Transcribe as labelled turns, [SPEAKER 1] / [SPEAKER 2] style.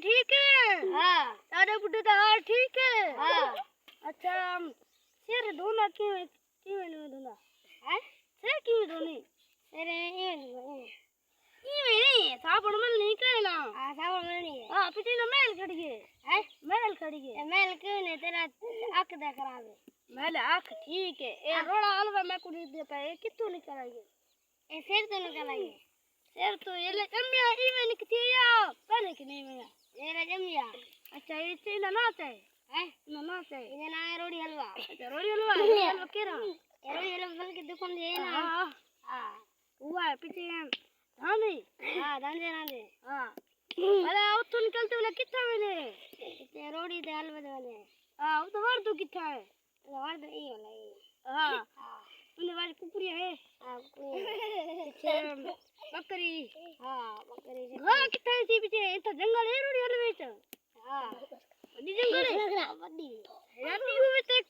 [SPEAKER 1] ठीक है?
[SPEAKER 2] हाँ
[SPEAKER 1] तारे बुढ़े तो हाल ठीक है?
[SPEAKER 2] हाँ
[SPEAKER 1] अच्छा सिर धोना क्यों धोना
[SPEAKER 2] हैं
[SPEAKER 1] सिर क्यों धोनी
[SPEAKER 2] तेरे ये
[SPEAKER 1] नहीं साबुन में नहीं कहना
[SPEAKER 2] साबुन नहीं है
[SPEAKER 1] हाँ पीछे ना मैल खड़ी है
[SPEAKER 2] हैं
[SPEAKER 1] मैल खड़ी है
[SPEAKER 2] मैल क्यों नहीं तेरा आँख देख खराब है
[SPEAKER 1] मैल आँख ठीक है ए रोड़ा हलवा मैं को नहीं देता है कितों निकलाएंगे
[SPEAKER 2] ये सिर तो निकलाएंगे
[SPEAKER 1] सिर तो ये ले जमिया इवन किती या पहले कि नहीं मैं
[SPEAKER 2] तेरा जमिया
[SPEAKER 1] अच्छा ये चीना ना चाहिए
[SPEAKER 2] हैं
[SPEAKER 1] ना चाहिए
[SPEAKER 2] ये ना है रोटी हलवा
[SPEAKER 1] अच्छा रोड़ी हलवा केरा
[SPEAKER 2] ये रोटी हलवा फल की दुकान है ना
[SPEAKER 1] हाँ
[SPEAKER 2] हाँ
[SPEAKER 1] हुआ है पीछे हाँ नहीं
[SPEAKER 2] हाँ दांदे
[SPEAKER 1] हाँ अरे उतो निकलते वाला कितना मैंने
[SPEAKER 2] ते रोटी ते हलवा दे वाले
[SPEAKER 1] हाँ वो तो वार तो कितना है
[SPEAKER 2] वार तो ये वाला ये
[SPEAKER 1] हाँ
[SPEAKER 2] हाँ
[SPEAKER 1] उन्हें वाली कुकुरिया है
[SPEAKER 2] हाँ
[SPEAKER 1] पीछे बकरी
[SPEAKER 2] हाँ बकरी से
[SPEAKER 1] हाँ कितना है पीछे इतना जंगल है रोड़ी हलवे तो
[SPEAKER 2] हाँ
[SPEAKER 1] बड़ी जंगल है
[SPEAKER 2] बड़ी
[SPEAKER 1] राती हुए तक